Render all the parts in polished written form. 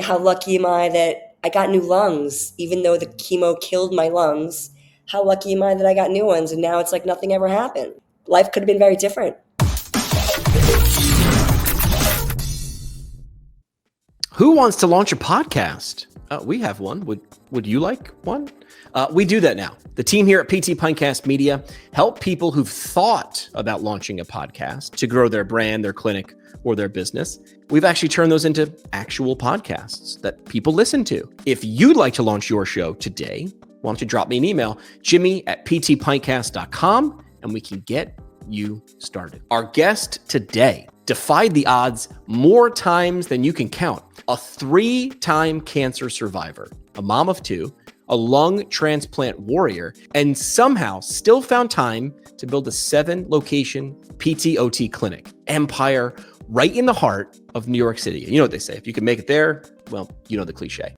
How lucky am I that I got new lungs, even though the chemo killed my lungs? How lucky am I that I got new ones and now it's like nothing ever happened? Life could have been very different. Who wants to launch a podcast? We have one. Would you like one? We do that now. The team here at PT Pintcast Media help people who've thought about launching a podcast to grow their brand, their clinic, or their business. We've actually turned those into actual podcasts that people listen to. If you'd like to launch your show today, why don't you drop me an email, jimmy@ptpintcast.com, and we can get you started. Our guest today defied the odds more times than you can count. A 3-time cancer survivor, a mom of 2, a lung transplant warrior, and somehow still found time to build a 7-location PT/OT clinic empire right in the heart of New York City. You know what they say, if you can make it there, well, you know the cliche.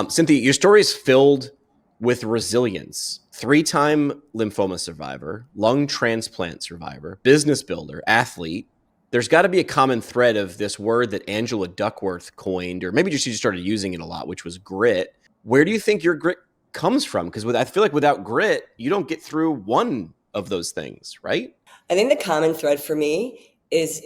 Cynthia, your story is filled with resilience. 3-time lymphoma survivor, lung transplant survivor, business builder, athlete. There's got to be a common thread of this word that Angela Duckworth coined, or maybe just you started using it a lot, which was grit. Where do you think your grit comes from? Because I feel like without grit, you don't get through one of those things, right? I think the common thread for me is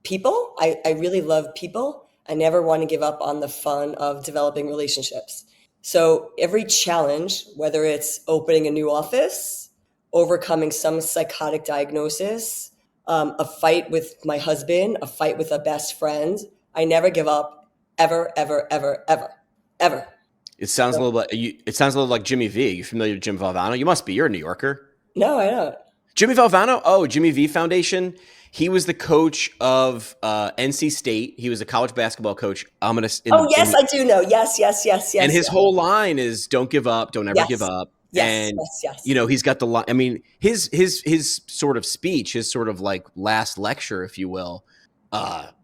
people. I really love people. I never want to give up on the fun of developing relationships. So every challenge, whether it's opening a new office, overcoming some psychotic diagnosis, a fight with my husband, a fight with a best friend, I never give up, ever, ever, ever, ever, ever. It sounds a little like Jimmy V. You familiar with Jim Valvano? You must be. You're a New Yorker. No, I don't. Jimmy Valvano? Oh, Jimmy V Foundation. He was the coach of NC State. He was a college basketball coach. I do know. Yes. And his whole line is "Don't give up. Don't ever give up." Yes. You know, he's got the line. I mean, his sort of speech, his sort of like last lecture, if you will.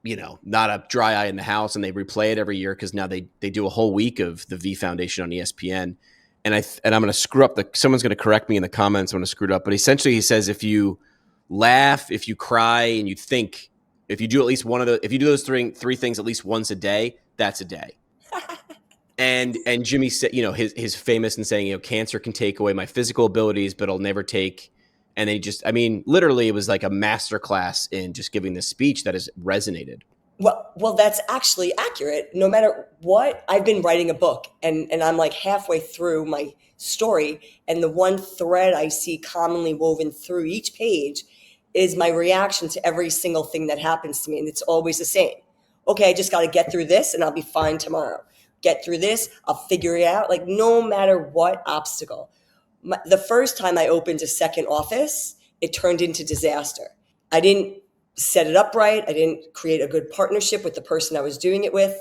You know, not a dry eye in the house, and they replay it every year because now they do a whole week of the V Foundation on ESPN. And I'm going to screw up someone's going to correct me in the comments. I'm going to screw it up, but essentially he says if you laugh, if you cry, and you think, if you do at least if you do those three things at least once a day, that's a day. and Jimmy said, you know, his famous in saying, you know, cancer can take away my physical abilities, but it'll never take. And they literally it was like a masterclass in just giving this speech that has resonated. Well, that's actually accurate. No matter what, I've been writing a book and I'm like halfway through my story. And the one thread I see commonly woven through each page is my reaction to every single thing that happens to me. And it's always the same. Okay, I just got to get through this and I'll be fine tomorrow. Get through this, I'll figure it out. Like no matter what obstacle. The first time I opened a second office, it turned into disaster. I didn't set it up right. I didn't create a good partnership with the person I was doing it with,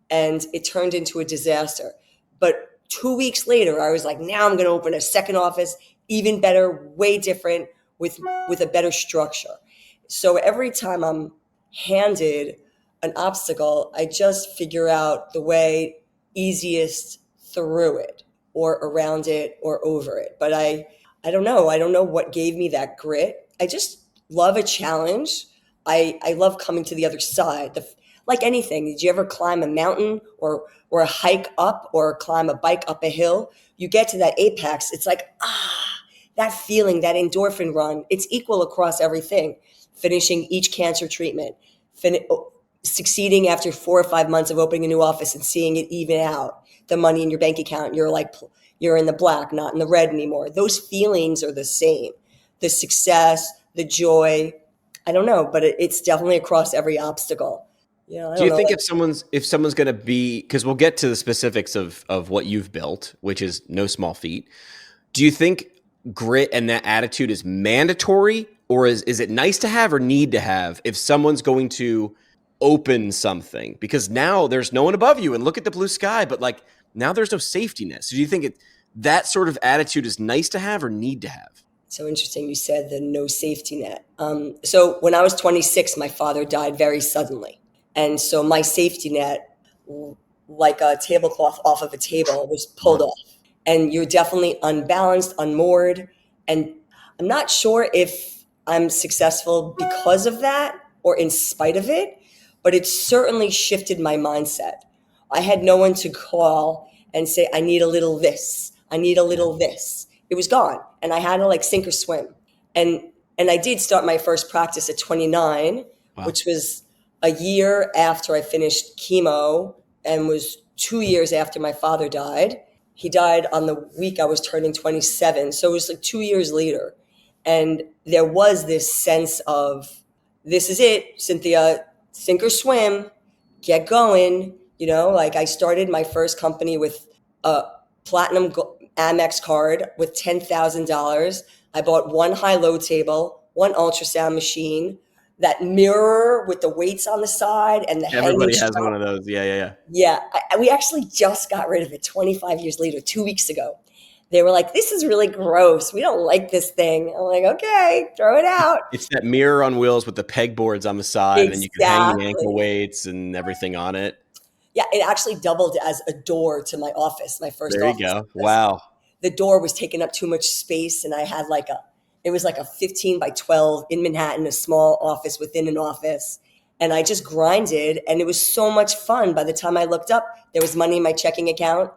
and it turned into a disaster. But 2 weeks later, I was like, now I'm going to open a second office, even better, way different, with a better structure. So every time I'm handed an obstacle, I just figure out the way easiest through it or around it or over it. But I don't know. I don't know what gave me that grit. I just love a challenge. I love coming to the other side. Like anything, did you ever climb a mountain or a hike up or climb a bike up a hill? You get to that apex. It's like, that feeling, that endorphin run, it's equal across everything. Finishing each cancer treatment, succeeding after 4 or 5 months of opening a new office and seeing it even out. The money in your bank account, you're in the black, not in the red anymore. Those feelings are the same. The success, the joy, I don't know, but it's definitely across every obstacle. You know, do you think if someone's going to be, because we'll get to the specifics of what you've built, which is no small feat. Do you think grit and that attitude is mandatory, or is it nice to have or need to have if someone's going to open something? Because now there's no one above you and look at the blue sky, but like now there's no safety net. So do you think that sort of attitude is nice to have or need to have? So interesting. You said the no safety net. So when I was 26, my father died very suddenly. And so my safety net, like a tablecloth off of a table, was pulled off. And you're definitely unbalanced, unmoored. And I'm not sure if I'm successful because of that or in spite of it, but it certainly shifted my mindset. I had no one to call and say, I need a little this. I need a Yeah. little this. It was gone. And I had to like sink or swim. And I did start my first practice at 29, Wow. which was a year after I finished chemo and was 2 years after my father died. He died on the week I was turning 27. So it was like 2 years later. And there was this sense of, this is it, Cynthia, sink or swim, get going. Like I started my first company with a platinum Amex card with $10,000. I bought one high-low table, one ultrasound machine, that mirror with the weights on the side and the hanging Everybody has strap. one of those. Yeah, yeah, yeah. Yeah, we actually just got rid of it 25 years later, 2 weeks ago. They were like, this is really gross. We don't like this thing. I'm like, okay, throw it out. It's that mirror on wheels with the pegboards on the side, and then you can hang the ankle Exactly. weights and everything on it. Yeah, it actually doubled as a door to my office, my first There you office, go. because Wow. the door was taking up too much space, and I had it was like a 15 by 12 in Manhattan, a small office within an office. And I just grinded, and it was so much fun. By the time I looked up, there was money in my checking account,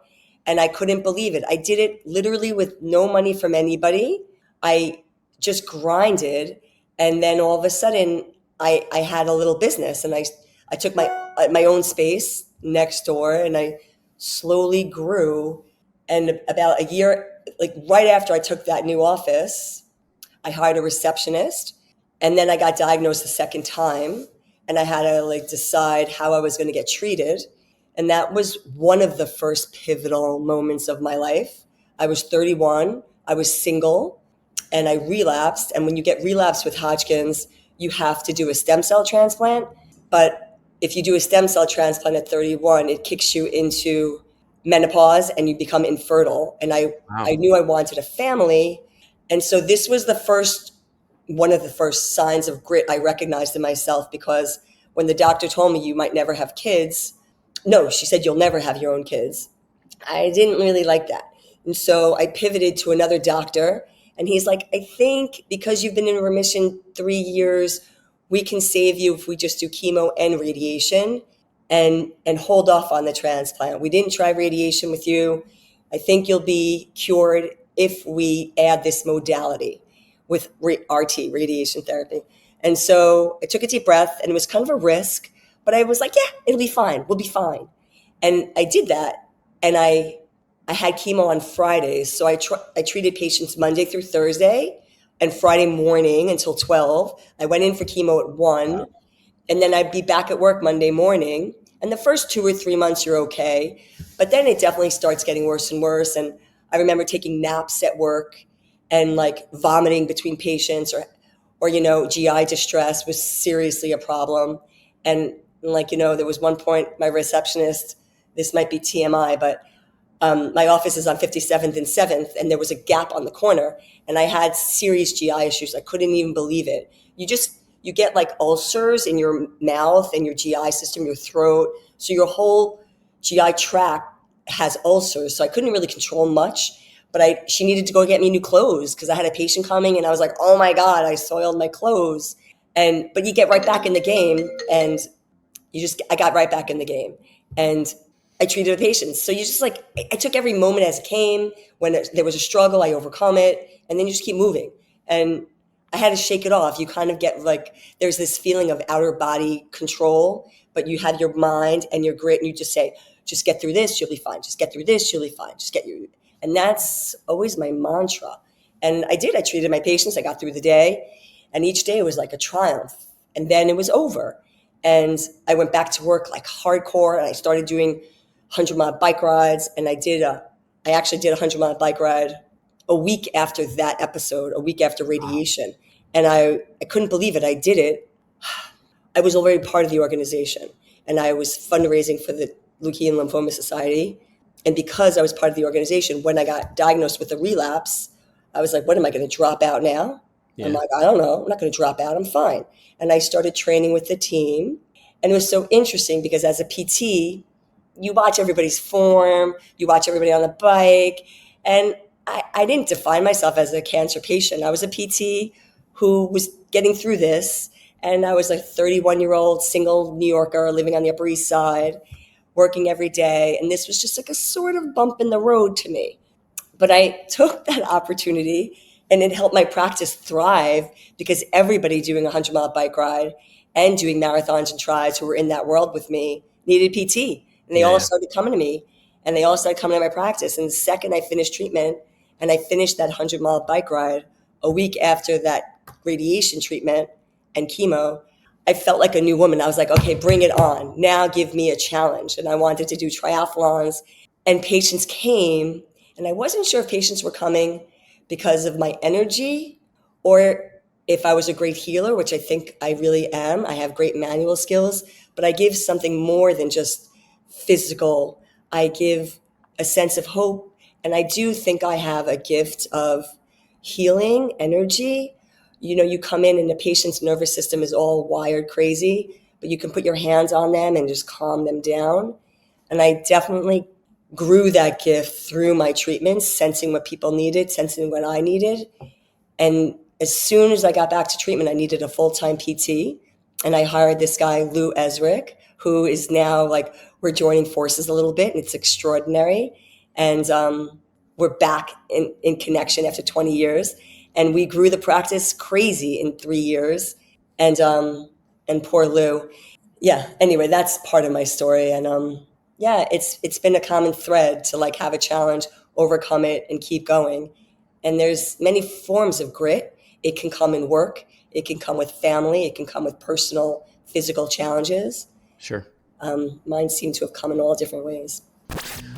and I couldn't believe it. I did it literally with no money from anybody. I just grinded, and then all of a sudden, I had a little business, and I took my own space next door, and I slowly grew. And about a year, like right after I took that new office, I hired a receptionist, and then I got diagnosed the second time, and I had to like decide how I was going to get treated. And that was one of the first pivotal moments of my life. I was 31, I was single, and I relapsed. And when you get relapsed with Hodgkin's, you have to do a stem cell transplant. But if you do a stem cell transplant at 31, it kicks you into menopause and you become infertile. And I Wow. knew I wanted a family. And so this was one of the first signs of grit I recognized in myself, because when the doctor told me you might never have kids, no, she said you'll never have your own kids. I didn't really like that. And so I pivoted to another doctor, and he's like, I think because you've been in remission 3 years, we can save you if we just do chemo and radiation and hold off on the transplant. We didn't try radiation with you. I think you'll be cured if we add this modality with RT, radiation therapy. And so I took a deep breath, and it was kind of a risk, but I was like, yeah, it'll be fine. We'll be fine. And I did that, and I had chemo on Fridays, so I treated patients Monday through Thursday and Friday morning until 12. I went in for chemo at 1, and then I'd be back at work Monday morning. And the first 2 or 3 months you're okay, but then it definitely starts getting worse and worse. And I remember taking naps at work and like vomiting between patients, or GI distress was seriously a problem. And like there was one point, my receptionist, this might be TMI, but my office is on 57th and 7th, and there was a gap on the corner, and I had serious GI issues. I couldn't even believe it. You get like ulcers in your mouth and your GI system, your throat, so your whole GI tract has ulcers. So I couldn't really control much, but she needed to go get me new clothes because I had a patient coming, and I was like, oh my god, I soiled my clothes. But you get right back in the game, and I got right back in the game, and I treated the patients. So you just like, I took every moment as it came. When there was a struggle, I overcome it, and then you just keep moving. And I had to shake it off. You kind of get like, there's this feeling of outer body control, but you have your mind and your grit, and you just say, just get through this, you'll be fine. Just get through this, you'll be fine. And that's always my mantra. And I did. I treated my patients. I got through the day, and each day was like a triumph. And then it was over. And I went back to work like hardcore, and I started doing 100-mile bike rides. And I actually did a 100-mile bike ride a week after that episode, a week after Wow. radiation. And I couldn't believe it. I did it. I was already part of the organization, and I was fundraising for the Leukemia and Lymphoma Society. And because I was part of the organization, when I got diagnosed with a relapse, I was like, what am I going to drop out now? I'm Yeah. like, I don't know. I'm not going to drop out. I'm fine. And I started training with the team. And it was so interesting because as a PT, you watch everybody's form, you watch everybody on the bike. And I didn't define myself as a cancer patient. I was a PT who was getting through this. And I was a 31-year-old single New Yorker living on the Upper East Side working every day. And this was just like a sort of bump in the road to me. But I took that opportunity and it helped my practice thrive because everybody doing a 100-mile bike ride and doing marathons and tries who were in that world with me needed PT. And they all started coming to me and they all started coming to my practice. And the second I finished treatment and I finished that 100-mile bike ride, a week after that radiation treatment and chemo, I felt like a new woman. I was like, okay, bring it on. Now give me a challenge. And I wanted to do triathlons. And patients came, and I wasn't sure if patients were coming because of my energy or if I was a great healer, which I think I really am. I have great manual skills, but I give something more than just physical. I give a sense of hope. And I do think I have a gift of healing energy. You know, you come in and the patient's nervous system is all wired crazy, but you can put your hands on them and just calm them down. And I definitely grew that gift through my treatments, sensing what people needed, sensing what I needed. And as soon as I got back to treatment, I needed a full-time PT. And I hired this guy, Lou Ezrick, who is now like, we're joining forces a little bit, and it's extraordinary. And we're back in connection after 20 years. And we grew the practice crazy in 3 years. And poor Lou. Yeah, anyway, that's part of my story. And yeah, it's been a common thread to like have a challenge, overcome it, and keep going. And there's many forms of grit. It can come in work. It can come with family. It can come with personal, physical challenges. Sure. Mine seem to have come in all different ways.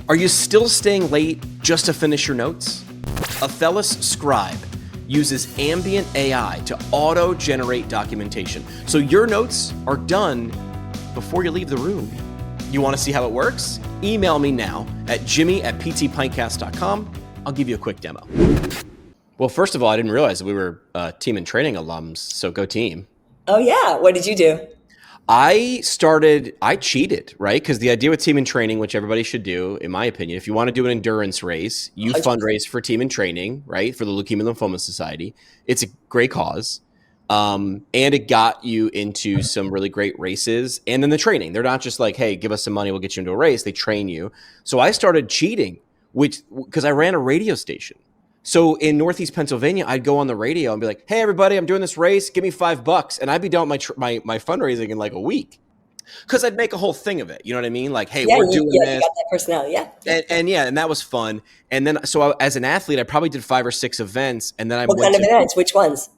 Are you still staying late just to finish your notes? Aphelis Scribe uses ambient AI to auto-generate documentation, so your notes are done before you leave the room. You want to see how it works? Email me now at jimmy@ptpintcast.com. I'll give you a quick demo. Well, first of all, I didn't realize that we were Team and Training alums, so go team. Oh, yeah. What did you do? I cheated, right? Because the idea with Team and Training, which everybody should do, in my opinion, if you want to do an endurance race, you 100%. fundraise for Team and Training, right? For the Leukemia Lymphoma Society. It's a great cause. And it got you into some really great races. And then the training, they're not just like, hey, give us some money, we'll get you into a race. They train you. So I started cheating, because I ran a radio station. So in Northeast Pennsylvania, I'd go on the radio and be like, hey, everybody, I'm doing this race. Give me $5. And I'd be done my fundraising in like a week, because I'd make a whole thing of it. You know what I mean? Like, hey, we're doing this. You got that personality. Yeah. And that was fun. And then, as an athlete, I probably did 5 or 6 events. And then What kind of events? Which ones?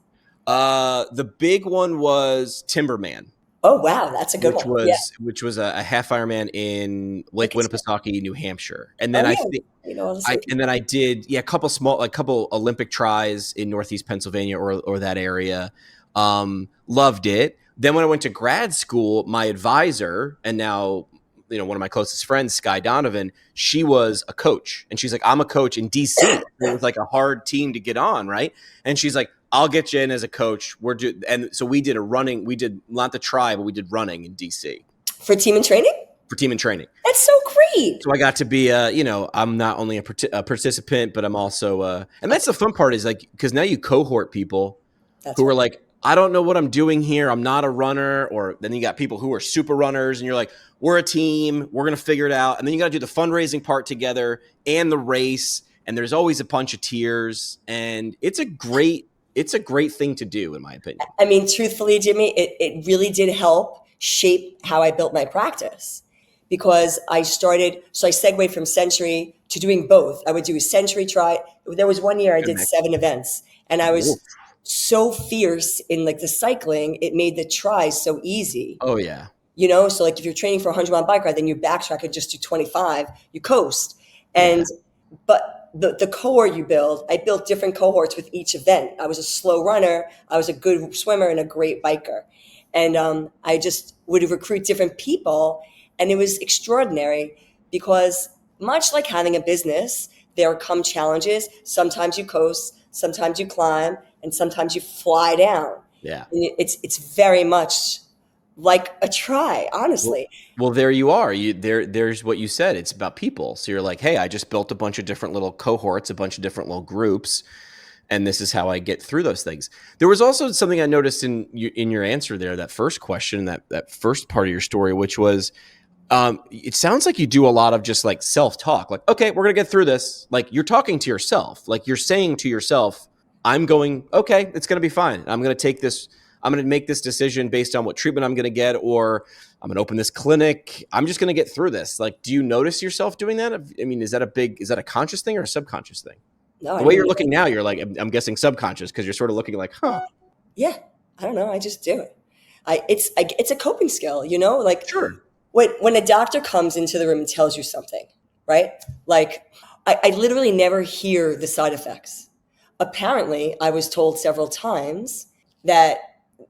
The big one was Timberman. Oh, wow. That's a good one. Which was a half Ironman in Lake Winnipesaukee, New Hampshire. And then I did a couple Olympic tries in Northeast Pennsylvania or that area. Loved it. Then when I went to grad school, my advisor, and now one of my closest friends, Sky Donovan, she was a coach, and she's like, I'm a coach in DC. It was like a hard team to get on, right? And she's like, I'll get you in as a coach. And so we did we did not the try, but we did running in DC. For Team and Training? For Team and Training. That's so great. So I got to be, I'm not only a participant, but I'm also, and that's the fun part is like, because now you cohort people who are like, I don't know what I'm doing here. I'm not a runner. Or then you got people who are super runners and you're like, we're a team. We're going to figure it out. And then you got to do the fundraising part together and the race. And there's always a bunch of tears. And it's a great thing to do, in my opinion. I mean, truthfully, Jimmy, it really did help shape how I built my practice, because I segued from Century to doing both. I would do a Century try. There was one year I did 7 events, and I was so fierce in like the cycling, it made the tries so easy. Oh, yeah. So like if you're training for a 100-mile bike ride, then you backtrack and just do 25, you coast. But the cohort you build, I built different cohorts with each event. I was a slow runner, I was a good swimmer, and a great biker. And I just would recruit different people. And it was extraordinary because much like having a business, there come challenges. Sometimes you coast, sometimes you climb, and sometimes you fly down. Yeah. And it's very much like a try, honestly. Well, there you are. There's what you said. It's about people. So you're like, hey, I just built a bunch of different little cohorts, a bunch of different little groups, and this is how I get through those things. There was also something I noticed in your answer there, that first question, that first part of your story, which was It sounds like you do a lot of just like self-talk. Like, okay, we're gonna get through this. Like you're talking to yourself. Like you're saying to yourself, I'm going, okay, it's gonna be fine. I'm gonna take this, I'm gonna make this decision based on what treatment I'm gonna get, or I'm gonna open this clinic. I'm just gonna get through this. Like, do you notice yourself doing that? I mean, is that a conscious thing or a subconscious thing? No, The I way don't you're know. looking now, you're like, I'm guessing subconscious because you're sort of looking like, huh, Yeah, I don't know. I just do it. It's a coping skill, like sure. when a doctor comes into the room and tells you something, right? Like I literally never hear the side effects. Apparently, I was told several times that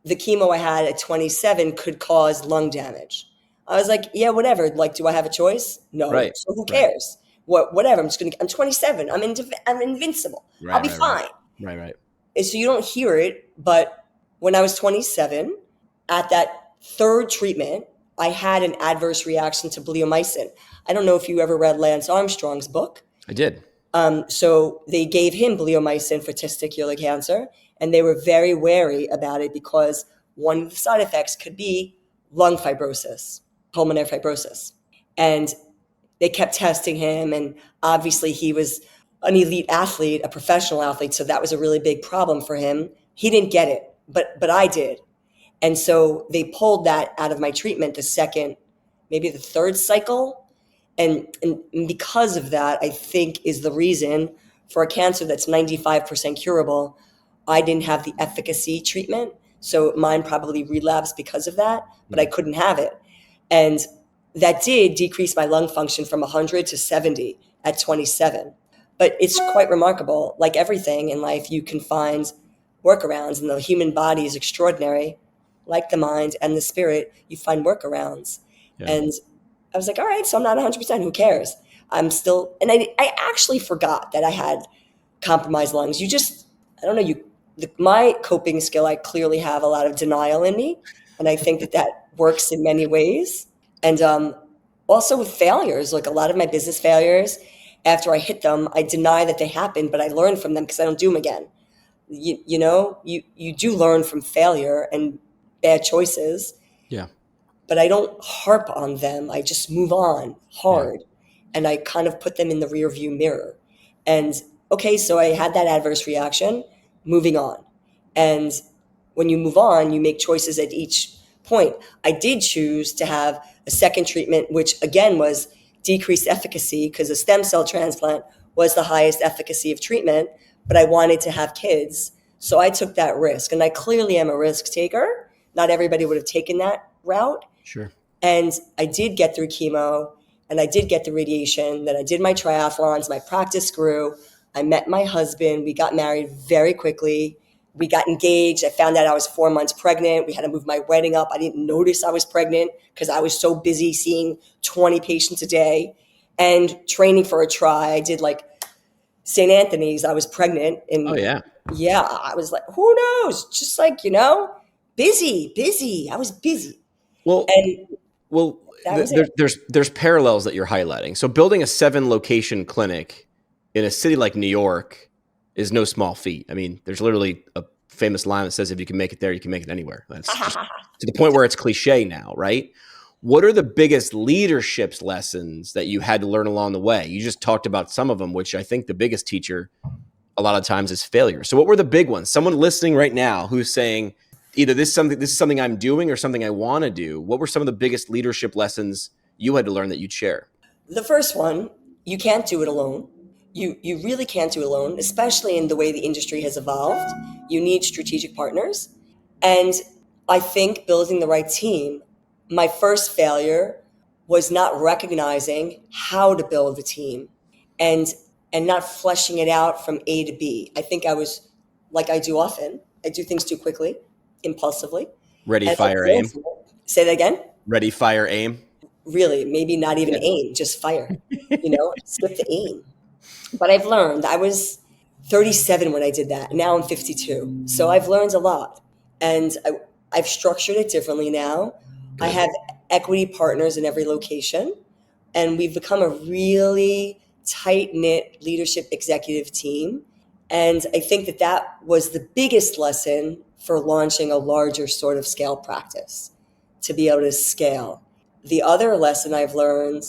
the chemo I had at 27 could cause lung damage. I was like, yeah, whatever. Like, do I have a choice? No. Right, So who right, cares? Whatever. I'm 27. I'm invincible. I'll right, be right, right, fine. right, right. And so you don't hear it, but when I was 27, at that third treatment, I had an adverse reaction to bleomycin. I don't know if you ever read Lance Armstrong's book. I did. So they gave him bleomycin for testicular cancer, and they were very wary about it because one of the side effects could be lung fibrosis, pulmonary fibrosis. And they kept testing him, and obviously he was an elite athlete, a professional athlete, so that was a really big problem for him. He didn't get it, but I did. And so they pulled that out of my treatment the second, maybe the third cycle. And because of that, I think is the reason for a cancer that's 95% curable, I didn't have the efficacy treatment. So mine probably relapsed because of that, but I couldn't have it. And that did decrease my lung function from 100 to 70 at 27. But it's quite remarkable. Like everything in life, you can find workarounds, and the human body is extraordinary. Like the mind and the spirit, you find workarounds. Yeah. And I was like, all right, so I'm not 100%. Who cares? I'm still, and I actually forgot that I had compromised lungs. I don't know, my coping skill, I clearly have a lot of denial in me. And I think that works in many ways. And also with failures, like a lot of my business failures, after I hit them, I deny that they happened, but I learn from them because I don't do them again. You do learn from failure and bad choices, Yeah. but I don't harp on them. I just move on Yeah. hard, and I kind of put them in the rear view mirror. And okay, so I had that adverse reaction, moving on. And when you move on, you make choices at each point. I did choose to have a second treatment, which again was decreased efficacy because a stem cell transplant was the highest efficacy of treatment, but I wanted to have kids. So I took that risk, and I clearly am a risk taker. Not everybody would have taken that route. Sure. And I did get through chemo, and I did get the radiation. Then I did my triathlons. My practice grew. I met my husband. We got married very quickly. We got engaged. I found out I was 4 months pregnant. We had to move my wedding up. I didn't notice I was pregnant because I was so busy seeing 20 patients a day and training for a tri. I did like St. Anthony's. I was pregnant. Oh And yeah. yeah, I was like, who knows? Just like, busy. I was busy. Well, And well, that was it. there's parallels that you're highlighting. So building a 7 location clinic in a city like New York is no small feat. I mean, there's literally a famous line that says, if you can make it there, you can make it anywhere. That's just to the point where it's cliche now, right? What are the biggest leadership lessons that you had to learn along the way? You just talked about some of them, which I think the biggest teacher a lot of times is failure. So what were the big ones? Someone listening right now who's saying either this is something I'm doing or something I want to do. What were some of the biggest leadership lessons you had to learn that you'd share? The first one, you can't do it alone. You really can't do it alone, especially in the way the industry has evolved. You need strategic partners. And I think building the right team, my first failure was not recognizing how to build the team and not fleshing it out from A to B. I think I was, like I do often, I do things too quickly, impulsively. Ready, And I fire, learned aim. from it. Say that again? Ready, fire, aim. Really, maybe not even Yeah. aim, just fire, skip the aim. But I've learned. I was 37 when I did that. Now I'm 52. So I've learned a lot. And I've structured it differently now. I Good. have equity partners in every location. And we've become a really tight-knit leadership executive team. And I think that was the biggest lesson for launching a larger sort of scale practice, to be able to scale. the other lesson I've learned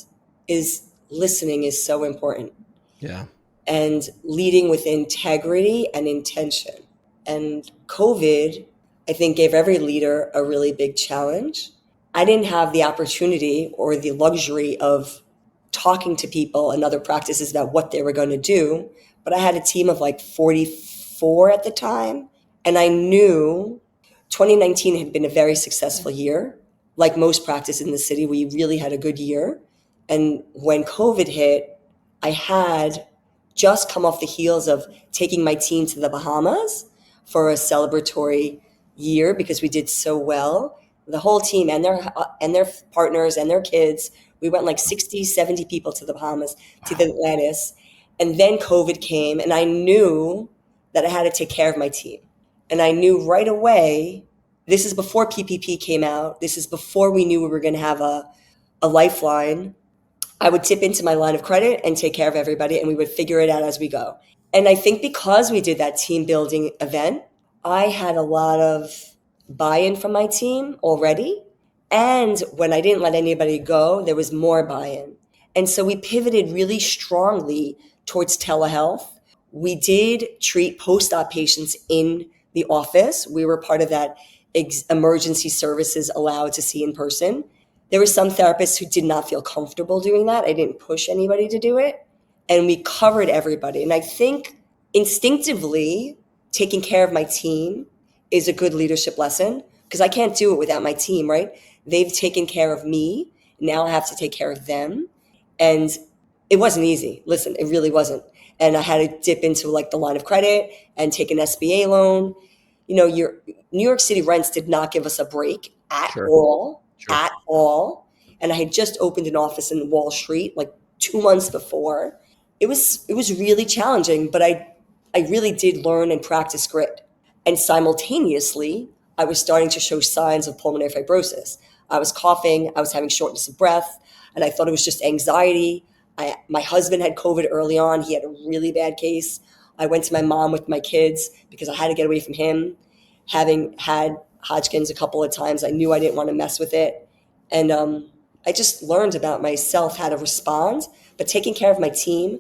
is listening is so important, Yeah. and leading with integrity and intention. And COVID, I think, gave every leader a really big challenge. I didn't have the opportunity or the luxury of talking to people and other practices about what they were going to do, but I had a team of like 44 at the time. And I knew 2019 had been a very successful year. Like most practices in the city, we really had a good year. And when COVID hit, I had just come off the heels of taking my team to the Bahamas for a celebratory year because we did so well. The whole team and their partners and their kids, we went like 60, 70 people to the Bahamas, to the Atlantis. And then COVID came, and I knew that I had to take care of my team. And I knew right away, this is before PPP came out. This is before we knew we were going to have a lifeline. I would tip into my line of credit and take care of everybody, and we would figure it out as we go. And I think because we did that team building event, I had a lot of buy-in from my team already. And when I didn't let anybody go, there was more buy-in. And so we pivoted really strongly towards telehealth. We did treat post-op patients in the office. We were part of that emergency services allowed to see in person. There were some therapists who did not feel comfortable doing that. I didn't push anybody to do it. And we covered everybody. And I think instinctively, taking care of my team is a good leadership lesson because I can't do it without my team, right? They've taken care of me. Now I have to take care of them. And it wasn't easy. Listen, it really wasn't. And I had to dip into like the line of credit and take an SBA loan. You know, your New York City rents did not give us a break at Sure. all. Sure. At all. And I had just opened an office in Wall Street like 2 months before. It was really challenging, but I really did learn and practice grit. And simultaneously, I was starting to show signs of pulmonary fibrosis. I was coughing, I was having shortness of breath, and I thought it was just anxiety. My husband had COVID early on. He had a really bad case. I went to my mom with my kids because I had to get away from him. Having had Hodgkin's a couple of times, I knew I didn't want to mess with it. And I just learned about myself, how to respond. But taking care of my team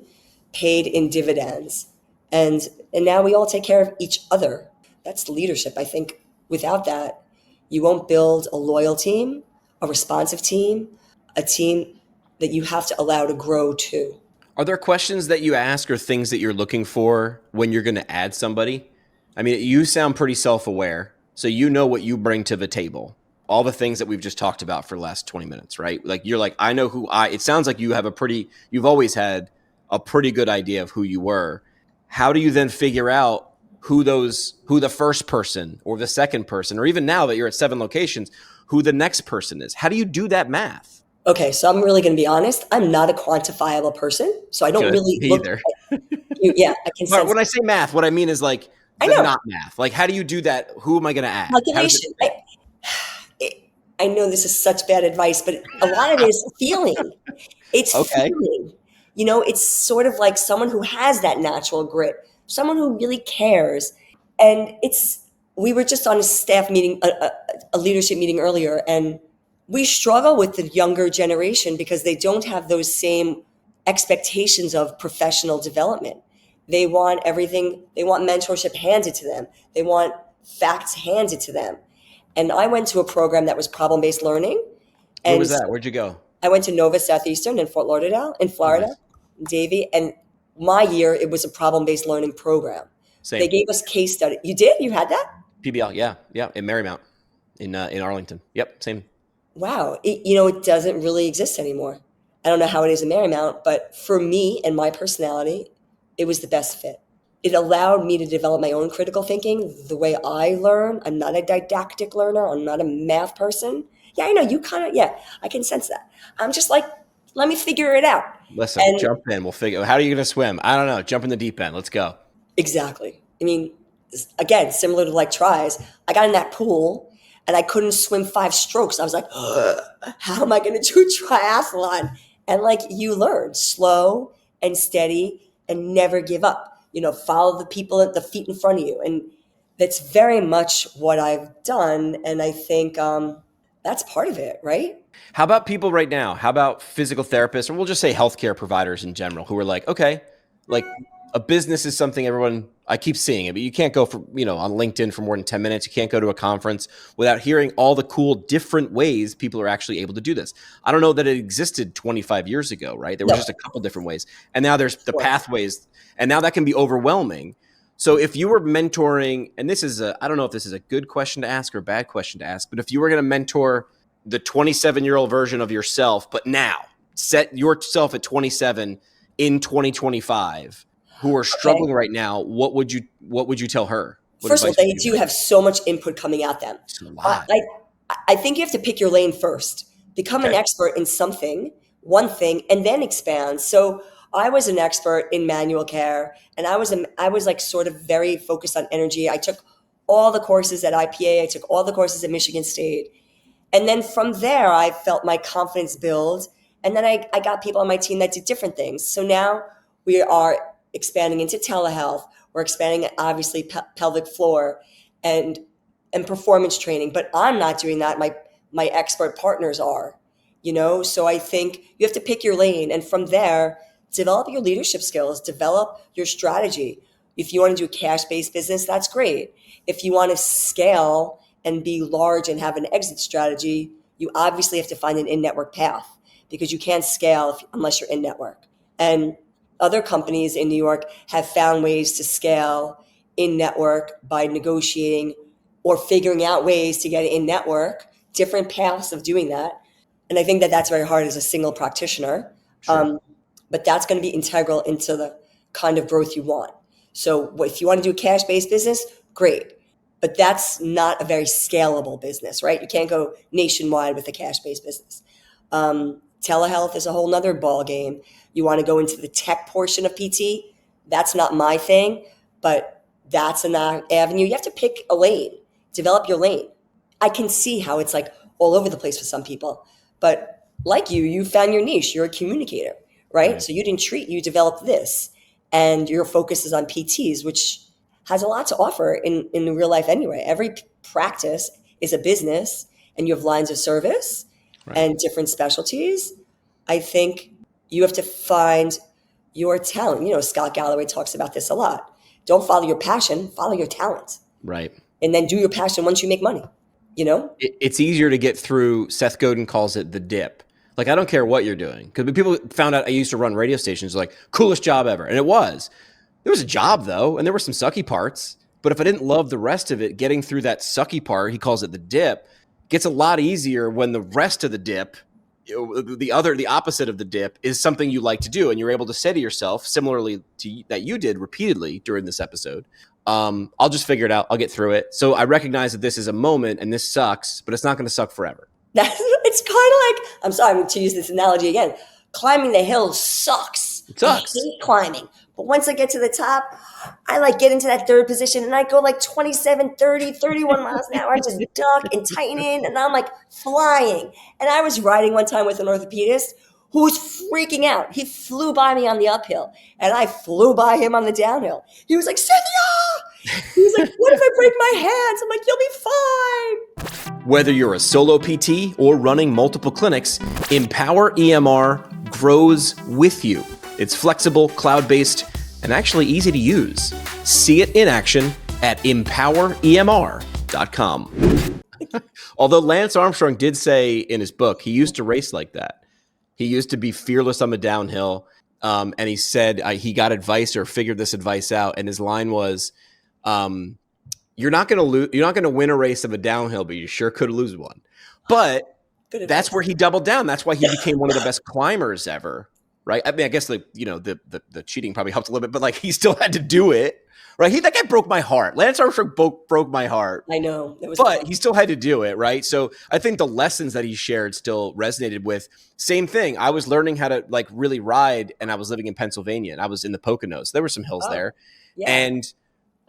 paid in dividends. And now we all take care of each other. That's leadership. I think without that, you won't build a loyal team, a responsive team, a team that you have to allow to grow too. Are there questions that you ask or things that you're looking for when you're going to add somebody? I mean, you sound pretty self-aware, so you know what you bring to the table. All the things that we've just talked about for the last 20 minutes, right? Like you're like, I know it sounds like you have you've always had a pretty good idea of who you were. How do you then figure out who the first person or the second person, or even now that you're at 7 locations, who the next person is? How do you do that math? Okay, so I'm really going to be honest. I'm not a quantifiable person, so I don't really look either. Yeah, I can sense. When I say math, what I mean is like not math. Like, how do you do that? Who am I going to add? Calculation. I know this is such bad advice, but a lot of it is feeling. It's okay. Feeling. You know, it's sort of like someone who has that natural grit, someone who really cares. And we were just on a staff meeting, a leadership meeting earlier, and we struggle with the younger generation because they don't have those same expectations of professional development. They want everything, they want mentorship handed to them. They want facts handed to them. And I went to a program that was problem-based learning. And where was that? Where'd you go? I went to Nova Southeastern in Fort Lauderdale, in Florida, Davie. And my year, it was a problem-based learning program. Same. They gave us case study. You did? You had that? PBL, yeah, in Marymount, in Arlington. Yep, same. Wow. It doesn't really exist anymore. I don't know how it is in Marymount, but for me and my personality, it was the best fit. It allowed me to develop my own critical thinking, the way I learn. I'm not a didactic learner. I'm not a math person. Yeah, I know you I can sense that. I'm just like, let me figure it out. Listen, jump in. We'll figure. How are you going to swim? I don't know. Jump in the deep end. Let's go. Exactly. I mean, again, similar to like tries, I got in that pool and I couldn't swim 5 strokes. I was like, how am I going to do a triathlon? And like you learn slow and steady and never give up. Follow the people at the feet in front of you. And that's very much what I've done. And I think That's part of it, right? How about people right now? How about physical therapists, or we'll just say healthcare providers in general, who are like, okay, like a business is something I keep seeing it, but you can't go for, on LinkedIn for more than 10 minutes. You can't go to a conference without hearing all the cool different ways people are actually able to do this. I don't know that it existed 25 years ago, right? There was just a couple different ways. And now there's the pathways, and now that can be overwhelming. So if you were mentoring, and I don't know if this is a good question to ask or a bad question to ask, but if you were going to mentor the 27-year-old version of yourself, but now set yourself at 27 in 2025, who are struggling right now, what would you tell her? First of all, they do have so much input coming at them. It's a lot. I think you have to pick your lane first. Become an expert in something, one thing, and then expand. So I was an expert in manual care, and I was like sort of very focused on energy. I took all the courses at IPA. I took all the courses at Michigan State. And then from there, I felt my confidence build. And then I got people on my team that did different things. So now we are expanding into telehealth. We're expanding, obviously, pelvic floor and performance training. But I'm not doing that. My expert partners are, So I think you have to pick your lane. And from there, develop your leadership skills, develop your strategy. If you want to do a cash-based business, that's great. If you want to scale and be large and have an exit strategy, you obviously have to find an in-network path, because you can't scale unless you're in-network. And other companies in New York have found ways to scale in-network by negotiating or figuring out ways to get in-network, different paths of doing that. And I think that that's very hard as a single practitioner. Sure. But that's going to be integral into the kind of growth you want. So if you want to do a cash-based business, great. But that's not a very scalable business, right? You can't go nationwide with a cash-based business. Telehealth is a whole nother ball game. You want to go into the tech portion of PT. That's not my thing, but that's an avenue. You have to pick a lane, develop your lane. I can see how it's like all over the place for some people, but like you found your niche. You're a communicator, right? So you didn't treat, you developed this, and your focus is on PTs, which has a lot to offer in real life anyway. Every practice is a business, and you have lines of service and different specialties. I think you have to find your talent. Scott Galloway talks about this a lot. Don't follow your passion, follow your talent. Right. And then do your passion once you make money, It's easier to get through. Seth Godin calls it the dip. Like, I don't care what you're doing. Because people found out I used to run radio stations, like, coolest job ever. And it was. There was a job, though, and there were some sucky parts. But if I didn't love the rest of it, getting through that sucky part, he calls it the dip, gets a lot easier when the rest of the dip, the opposite of the dip, is something you like to do. And you're able to say to yourself, similarly to that you did repeatedly during this episode, I'll just figure it out. I'll get through it. So I recognize that this is a moment and this sucks, but it's not going to suck forever. It's kind of like, I'm sorry to use this analogy again, climbing the hill sucks. It sucks. I hate climbing. But once I get to the top, I get into that third position and I go 27, 30, 31 miles an hour. I just duck and tighten in and I'm flying. And I was riding one time with an orthopedist who was freaking out. He flew by me on the uphill and I flew by him on the downhill. He was like, Cynthia! He was like, what if I break my hands? I'm like, you'll be fine. Whether you're a solo PT or running multiple clinics, Empower EMR grows with you. It's flexible, cloud-based, and actually easy to use. See it in action at empoweremr.com. Although Lance Armstrong did say in his book, he used to race like that. He used to be fearless on the downhill. And he said he got advice or figured this advice out. And his line was, you're not going to lose. You're not going to win a race of a downhill, but you sure could lose one. But that's where he doubled down. That's why he became one of the best climbers ever. Right. I mean, I guess the cheating probably helped a little bit, but he still had to do it. Right. That guy broke my heart. Lance Armstrong broke my heart. I know. But he still had to do it. Right. So I think the lessons that he shared still resonated with. Same thing. I was learning how to really ride, and I was living in Pennsylvania, and I was in the Poconos. There were some hills there. Yeah. And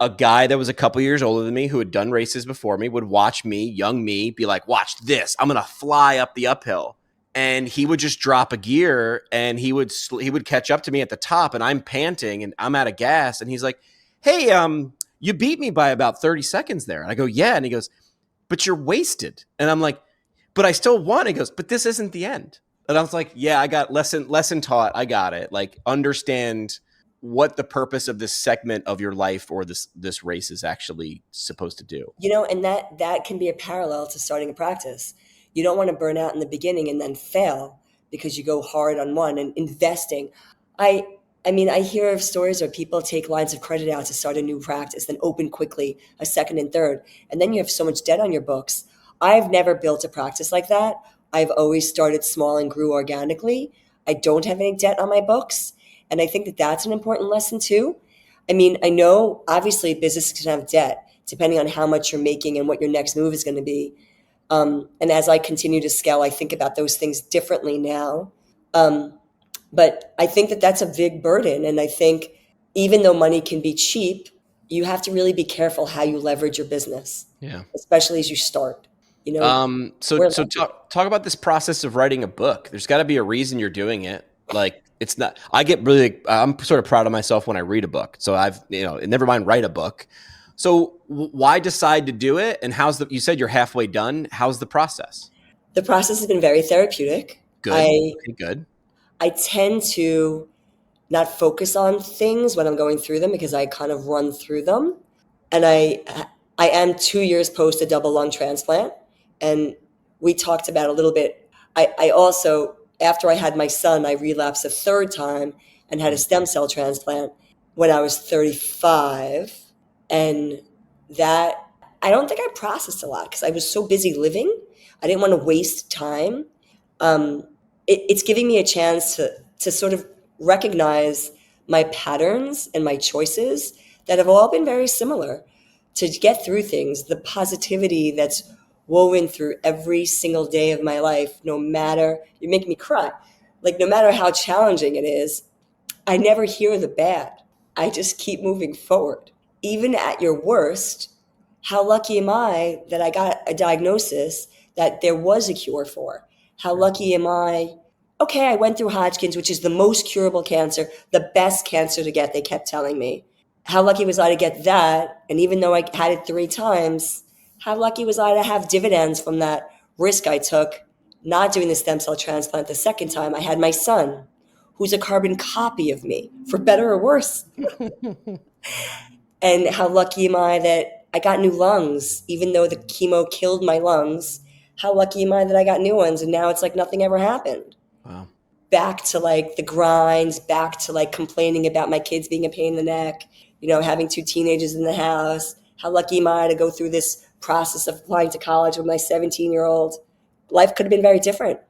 a guy that was a couple years older than me who had done races before me would watch me, young me, be like, watch this. I'm going to fly up the uphill. And he would just drop a gear and he would catch up to me at the top, and I'm panting and I'm out of gas. And he's like, hey, you beat me by about 30 seconds there. And I go, yeah. And he goes, but you're wasted. And I'm like, but I still want it. He goes, but this isn't the end. And I was like, yeah, I got lesson taught. I got it. Like, understand what the purpose of this segment of your life or this race is actually supposed to do. And that can be a parallel to starting a practice. You don't want to burn out in the beginning and then fail because you go hard on one and investing. I I mean, I hear of stories where people take lines of credit out to start a new practice, then open quickly a second and third, and then you have so much debt on your books. I've never built a practice like that. I've always started small and grew organically. I don't have any debt on my books, and I think that that's an important lesson too. I mean, I know obviously business can have debt depending on how much you're making and what your next move is going to be. And as I continue to scale, I think about those things differently now. Um, but I think that that's a big burden. And I think even though money can be cheap, you have to really be careful how you leverage your business, Yeah. especially as you start. You know, So we're so talk about this process of writing a book. There's got to be a reason you're doing it. Like, it's not. I get really. I'm sort of proud of myself when I read a book. So never mind write a book. So why decide to do it? And you said you're halfway done. How's the process? the process has been very therapeutic. Good. I Okay, good. I tend to not focus on things when I'm going through them because I kind of run through them. And I am 2 years post a double lung transplant, and we talked about a little bit. I also, after I had my son, I relapsed a third time and had a stem cell transplant when I was 35, and that I don't think I processed a lot because I was so busy living. I didn't want to waste time. Um, it's giving me a chance to sort of recognize my patterns and my choices that have all been very similar to get through things, the positivity that's woven through every single day of my life, no matter, you make me cry. Like, no matter how challenging it is, I never hear the bad. I just keep moving forward. Even at your worst, how lucky am I that I got a diagnosis that there was a cure for? How lucky am I? Okay, I went through Hodgkin's, which is the most curable cancer, the best cancer to get, they kept telling me. How lucky was I to get that? And even though I had it 3 times, how lucky was I to have dividends from that risk I took not doing the stem cell transplant the second time? I had my son, who's a carbon copy of me, for better or worse. And how lucky am I that I got new lungs, even though the chemo killed my lungs? How lucky am I that I got new ones and now it's like nothing ever happened? Wow. Back to like the grinds, back to like complaining about my kids being a pain in the neck, having 2 teenagers in the house. How lucky am I to go through this process of applying to college with my 17-year-old? Life could have been very different.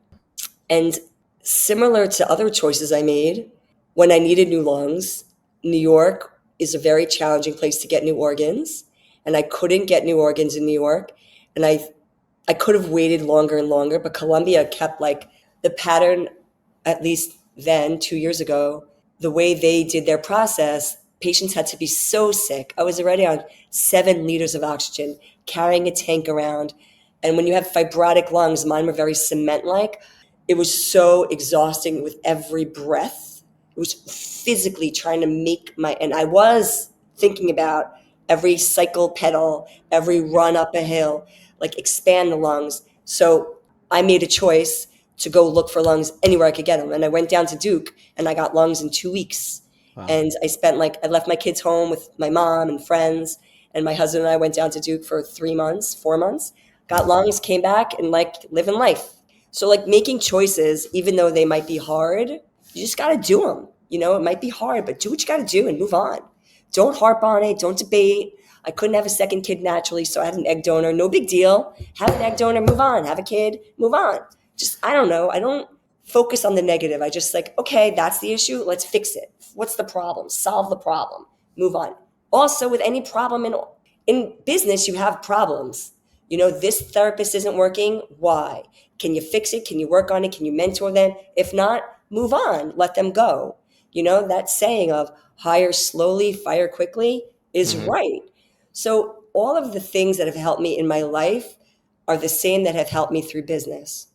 And similar to other choices I made, when I needed new lungs, New York is a very challenging place to get new organs. And I couldn't get new organs in New York. And I could have waited longer and longer, but Columbia kept like the pattern, at least then 2 years ago, the way they did their process, patients had to be so sick. I was already on 7 liters of oxygen, carrying a tank around. And when you have fibrotic lungs, mine were very cement-like. It was so exhausting with every breath. It was physically trying to and I was thinking about every cycle pedal, every run up a hill, like expand the lungs. So I made a choice to go look for lungs anywhere I could get them. And I went down to Duke and I got lungs in 2 weeks. Wow. And I left my kids home with my mom and friends, and my husband and I went down to Duke for 3 months, 4 months, got lungs, came back, and like living life. So like making choices, even though they might be hard, you just got to do them. It might be hard, but do what you got to do and move on. Don't harp on it. Don't debate. I couldn't have a second kid naturally, so I had an egg donor. No big deal. Have an egg donor, move on. Have a kid, move on. I don't know. I don't focus on the negative. I just like, okay, that's the issue. Let's fix it. What's the problem? Solve the problem. Move on. Also, with any problem in business, you have problems. This therapist isn't working. Why? Can you fix it? Can you work on it? Can you mentor them? If not, move on. Let them go. That saying of hire slowly, fire quickly is right. So all of the things that have helped me in my life are the same that have helped me through business.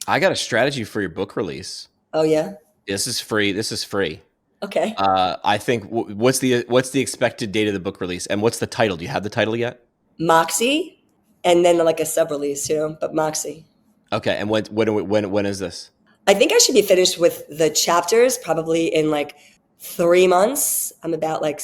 I got a strategy for your book release. Oh yeah? This is free. Okay. I think what's the expected date of the book release, and what's the title? Do you have the title yet? Moxie, and then like a sub-release, but Moxie. Okay. And when is this? I think I should be finished with the chapters probably in like 3 months. I'm about like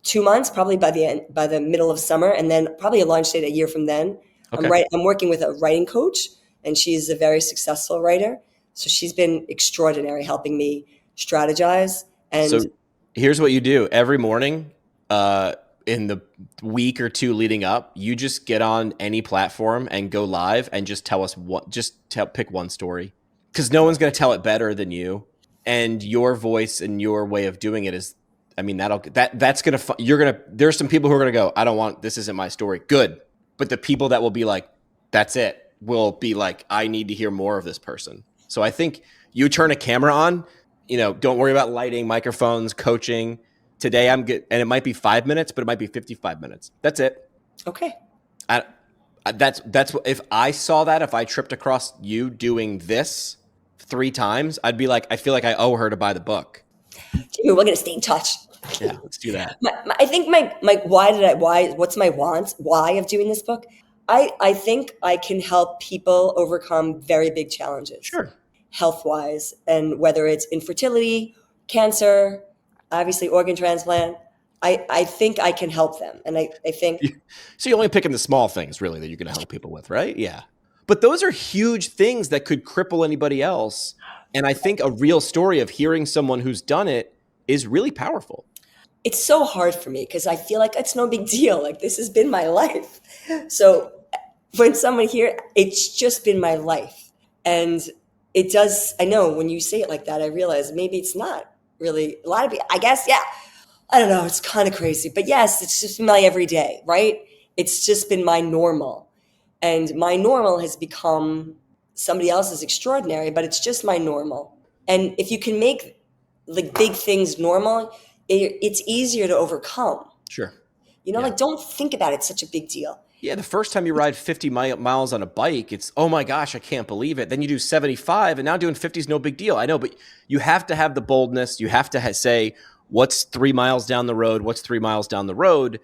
2 months, probably by the middle of summer, and then probably a launch date a year from then. Okay. I'm working with a writing coach, and she's a very successful writer. So she's been extraordinary helping me strategize. And So here's what you do every morning. In the week or two leading up, you just get on any platform and go live and just tell us pick one story, because no one's going to tell it better than you, and your voice and your way of doing it is, I mean, there's some people who are going to go, this isn't my story. Good. But the people that will be like, that's it, will be like, I need to hear more of this person. So I think you turn a camera on, don't worry about lighting, microphones, coaching. Today I'm good, and it might be 5 minutes, but it might be 55 minutes. That's it. okay. That's what, if I saw that, if I tripped across you doing this 3 times, I'd be like, I feel like I owe her to buy the book. Jimmy, we're gonna stay in touch. Yeah, let's do that. I think what's my why of doing this book? I think I can help people overcome very big challenges. Sure. Health wise, and whether it's infertility, cancer, obviously organ transplant, I think I can help them. And I think. So you're only picking the small things really that you're going to help people with, right? Yeah. But those are huge things that could cripple anybody else. And I think a real story of hearing someone who's done it is really powerful. It's so hard for me because I feel like it's no big deal. Like this has been my life. So when someone here, it's just been my life. And it does, I know when you say it like that, I realize maybe it's not really a lot of people, I guess. Yeah. I don't know. It's kind of crazy, but yes, it's just my everyday, right? It's just been my normal, and my normal has become somebody else's extraordinary, but it's just my normal. And if you can make like big things normal, it's easier to overcome. Sure. Yeah. Like don't think about it. It's such a big deal. Yeah, the first time you ride 50 miles on a bike, it's, oh my gosh, I can't believe it. Then you do 75, and now doing 50 is no big deal. I know, but you have to have the boldness. You have to say, what's 3 miles down the road? What's 3 miles down the road?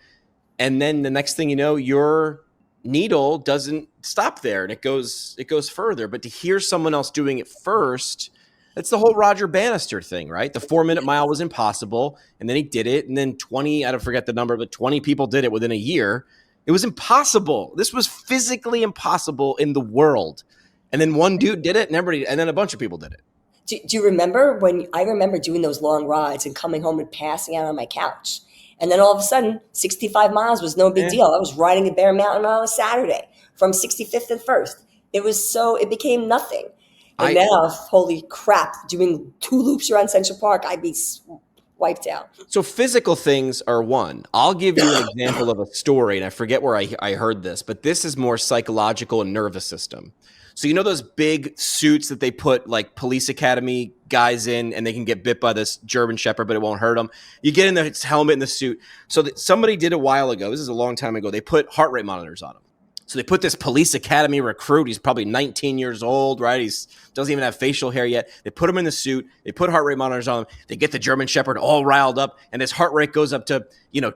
And then the next thing you know, your needle doesn't stop there, and it goes further. But to hear someone else doing it first, that's the whole Roger Bannister thing, right? The 4-minute mile was impossible, and then he did it, and then 20, I don't forget the number, but 20 people did it within a year. It was impossible. This was physically impossible in the world. And then one dude did it, and then a bunch of people did it. Do you remember I remember doing those long rides and coming home and passing out on my couch? And then all of a sudden, 65 miles was no big deal. I was riding the Bear Mountain on a Saturday from 65th and 1st. It became nothing. And now, holy crap, doing 2 loops around Central Park, I'd be wiped out. So physical things are one. I'll give you an example of a story, and I forget where I heard this, but this is more psychological and nervous system. So you know those big suits that they put like police academy guys in, and they can get bit by this German Shepherd, but it won't hurt them. You get in the helmet and the suit. So that somebody did a while ago, this is a long time ago, they put heart rate monitors on them. So they put this police academy recruit. He's probably 19 years old, right? He doesn't even have facial hair yet. They put him in the suit. They put heart rate monitors on him. They get the German Shepherd all riled up, and his heart rate goes up to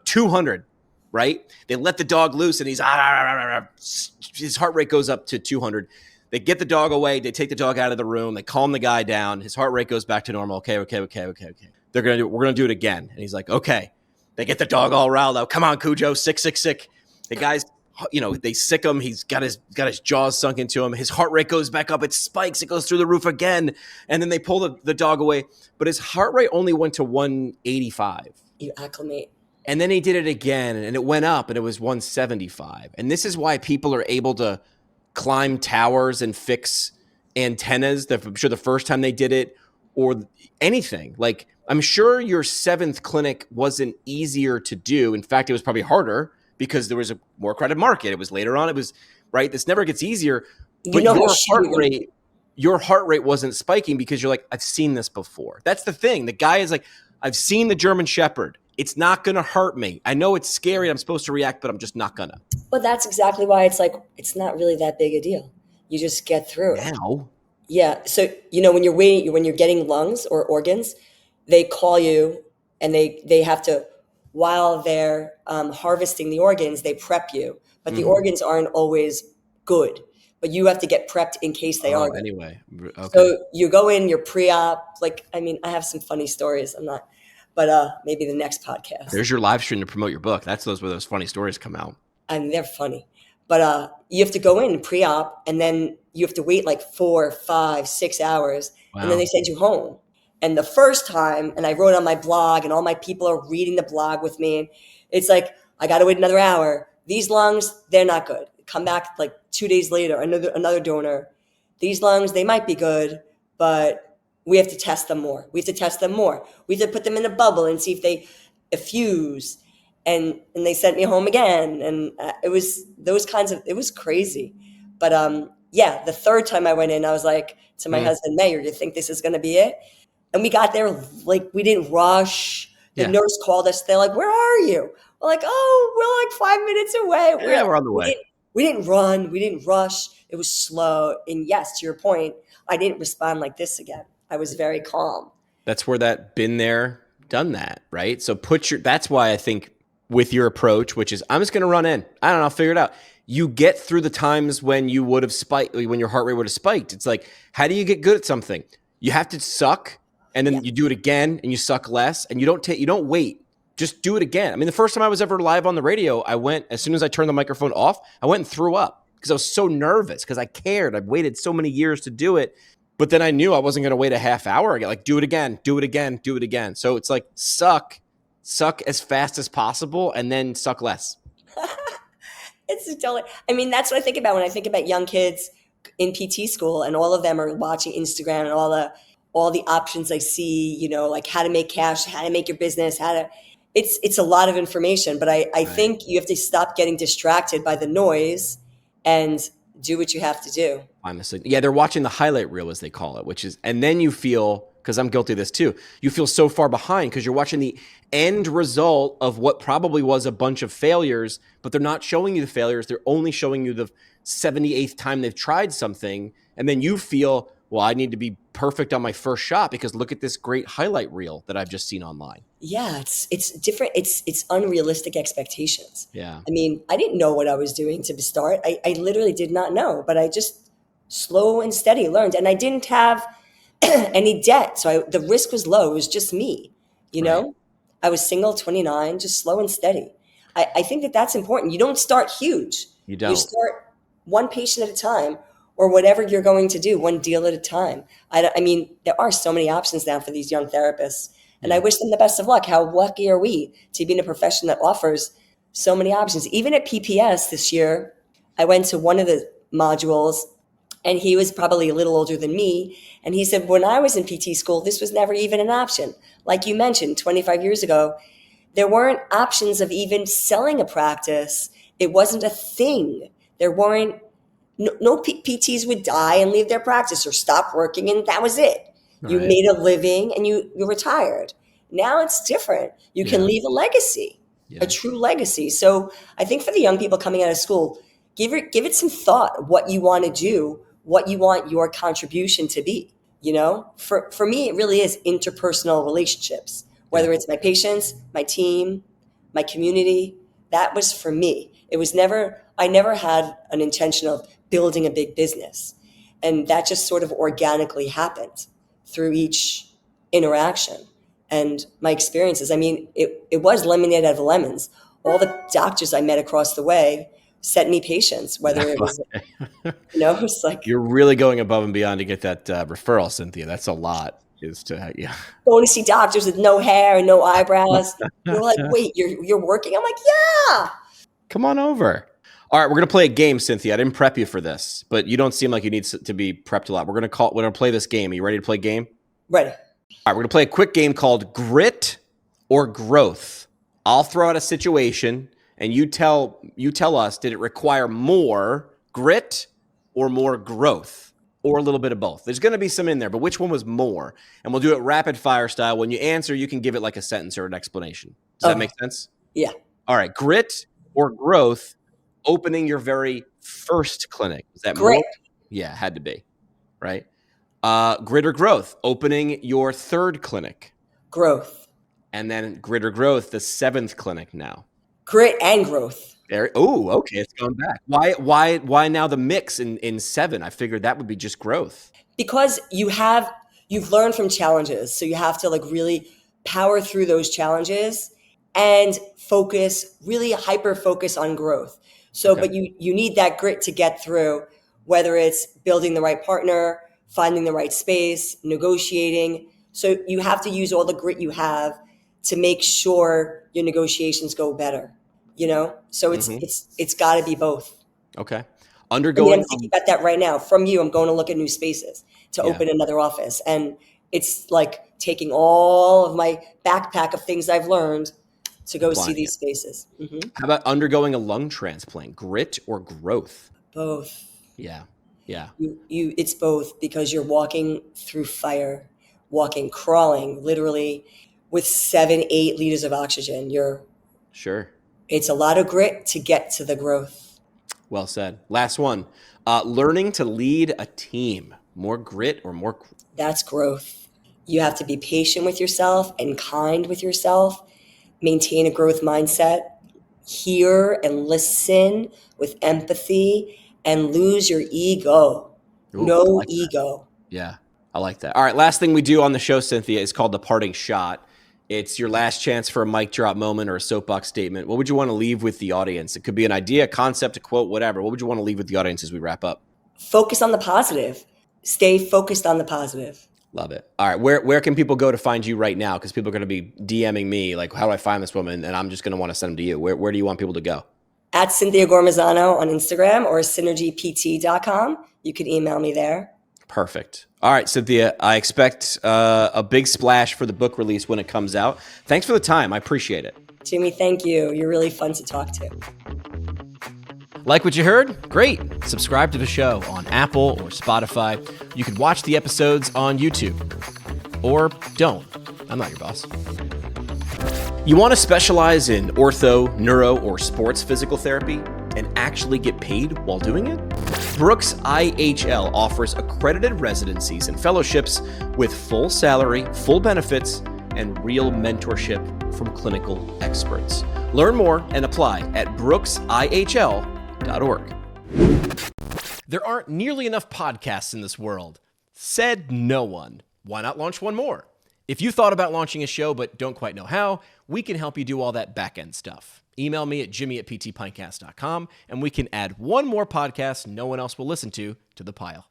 200, right? They let the dog loose, and his heart rate goes up to 200. They get the dog away. They take the dog out of the room. They calm the guy down. His heart rate goes back to normal. Okay. We're gonna do it again. And he's like, okay. They get the dog all riled up. Come on, Cujo, sick. The guy's, they sick him. He's got his jaws sunk into him. His heart rate goes back up. It spikes. It goes through the roof again. And then they pull the dog away. But his heart rate only went to 185. You acclimate. And then he did it again, and it went up, and it was 175. And this is why people are able to climb towers and fix antennas. I'm sure the first time they did it, or anything. Like, I'm sure your 7th clinic wasn't easier to do. In fact, it was probably harder because there was a more crowded market. It was later on. It was, right? This never gets easier. But your heart rate wasn't spiking because you're like, I've seen this before. That's the thing. The guy is like, I've seen the German Shepherd. It's not going to hurt me. I know it's scary. I'm supposed to react, but I'm just not going to. But that's exactly why it's like, it's not really that big a deal. You just get through it. Now? Yeah. So, when you're getting lungs or organs, they call you and they have to, while they're harvesting the organs, they prep you. But the organs aren't always good but you have to get prepped in case they are Oh, good. anyway. Okay. So you go in, you're pre-op. Like, I mean, I have some funny stories. I'm not, but maybe the next podcast. There's your live stream to promote your book. That's where those funny stories come out. I mean, they're funny. But you have to go in pre-op, and then you have to wait like 4, 5, 6 hours, and then Wow. they send you home. And the first time, and I wrote on my blog, and all my people are reading the blog with me. And it's like, I got to wait another hour. These lungs, they're not good. Come back like 2 days later, another donor. These lungs, they might be good, but we have to test them more. We have to test them more. We have to put them in a bubble and see if they effuse. And they sent me home again, and it was those kinds of, it was crazy. But yeah, the third time I went in, I was like to my husband, Mayor, you think this is going to be it? And we got there, like, we didn't rush. The nurse called us. They're like, where are you? We're like, oh, we're like 5 minutes away. Yeah, we're on the way. We didn't run. We didn't rush. It was slow. And yes, to your point, I didn't respond like this again. I was very calm. That's where that been there, done that, right? So that's why I think with your approach, which is, I'm just going to run in. I don't know, I'll figure it out. You get through the times when you would have spiked, when your heart rate would have spiked. It's like, how do you get good at something? You have to suck, and then you do it again, and you suck less, and you don't wait. Just do it again. I mean, the first time I was ever live on the radio, I went, as soon as I turned the microphone off, I went and threw up because I was so nervous, because I cared. I'd waited so many years to do it. But then I knew I wasn't going to wait a half hour. I got like, do it again, do it again, do it again. So it's like, suck as fast as possible, and then suck less. It's totally, I mean, that's what I think about when I think about young kids in PT school, and all of them are watching Instagram and all the options I see, you know, like how to make cash, how to make your business, it's a lot of information. But I think you have to stop getting distracted by the noise and do what you have to do. Honestly, yeah, they're watching the highlight reel, as they call it, which is, and then you feel, because I'm guilty of this too, you feel so far behind because you're watching the end result of what probably was a bunch of failures, but they're not showing you the failures. They're only showing you the 78th time they've tried something. And then you feel, well, I need to be perfect on my first shot because look at this great highlight reel that I've just seen online. Yeah, it's different. It's unrealistic expectations. Yeah. I mean, I didn't know what I was doing to start. I literally did not know, but I just slow and steady learned. And I didn't have any debt. So the risk was low. It was just me, you know? I was single, 29, just slow and steady. I think that that's important. You don't start huge. You don't. You start one patient at a time, or whatever you're going to do, one deal at a time. I mean, there are so many options now for these young therapists, and I wish them the best of luck. How lucky are we to be in a profession that offers so many options? Even at PPS this year, I went to one of the modules, and he was probably a little older than me. And he said, when I was in PT school, this was never even an option. Like you mentioned, 25 years ago, there weren't options of even selling a practice. It wasn't a thing. There weren't, no PTs would die and leave their practice or stop working, and that was it. You made a living and you retired. Now it's different. You can leave a legacy, a true legacy. So I think for the young people coming out of school, give it some thought, what you want to do, what you want your contribution to be. You know, for me, it really is interpersonal relationships, whether it's my patients, my team, my community. That was for me. It was I never had an intention of building a big business. And that just sort of organically happened through each interaction. And my experiences, I mean, it was lemonade out of lemons. All the doctors I met across the way sent me patients, whether it was, you know, it's like, you're really going above and beyond to get that referral, Cynthia. That's a lot. Going to see doctors with no hair and no eyebrows. You're like, wait, you're working? I'm like, yeah. Come on over. All right, we're going to play a game, Cynthia. I didn't prep you for this, but you don't seem like you need to be prepped a lot. We're going to play this game. Are you ready to play a game? Ready. All right, we're going to play a quick game called Grit or Growth. I'll throw out a situation, and you tell us, did it require more grit or more growth, or a little bit of both? There's going to be some in there, but which one was more? And we'll do it rapid fire style. When you answer, you can give it like a sentence or an explanation. Does that make sense? Yeah. All right, grit or growth, opening your very first clinic. Is that Grit? More? Yeah, had to be, right? Grit or growth, opening your third clinic. Growth. And then grit or growth, the seventh clinic now. Grit and growth. Oh, okay, it's gone back. Why now the mix in 7? I figured that would be just growth. Because you've learned from challenges, so you have to like really power through those challenges and focus, really hyper focus on growth. So Okay. but you need that grit to get through, whether it's building the right partner, finding the right space, negotiating. So you have to use all the grit you have to make sure your negotiations go better, so it's Mhm. it's it's got to be both. Okay. I mean, I'm Undergoing thinking about that right now. From you, I'm going to look at new spaces to yeah, open another office. And it's like taking all of my backpack of things I've learned to go see applying it. these spaces. How about undergoing a lung transplant? Grit or growth? Both. Yeah. Yeah. It's both because you're walking through fire, crawling, literally with 7, 8 liters of oxygen. Sure. It's a lot of grit to get to the growth. Well said. Last one. Learning to lead a team. More grit or more That's growth. You have to be patient with yourself and kind with yourself, maintain a growth mindset, hear and listen with empathy, and lose your ego. Ooh, I No like that. ego. Yeah. I like that. All right. Last thing we do on the show, Cynthia, is called the parting shot. It's your last chance for a mic drop moment or a soapbox statement. What would you want to leave with the audience? It could be an idea, a concept, a quote, whatever. What would you want to leave with the audience as we wrap up? Focus on the positive. Stay focused on the positive. Love it. All right. Where can people go to find you right now? Because people are going to be DMing me, like, how do I find this woman? And I'm just going to want to send them to you. Where do you want people to go? At Cynthia Gormazano on Instagram or synergypt.com. You can email me there. Perfect. All right, Cynthia, I expect a big splash for the book release when it comes out. Thanks for the time. I appreciate it. Jimmy, thank you. You're really fun to talk to. Like what you heard? Great. Subscribe to the show on Apple or Spotify. You can watch the episodes on YouTube. Or don't. I'm not your boss. You want to specialize in ortho, neuro, or sports physical therapy and actually get paid while doing it? Brooks IHL offers accredited residencies and fellowships with full salary, full benefits, and real mentorship from clinical experts. Learn more and apply at brooksihl.org. There aren't nearly enough podcasts in this world. Said no one. Why not launch one more? If you thought about launching a show but don't quite know how, we can help you do all that back-end stuff. Email me at jimmy@ptpintcast.com and we can add one more podcast no one else will listen to the pile.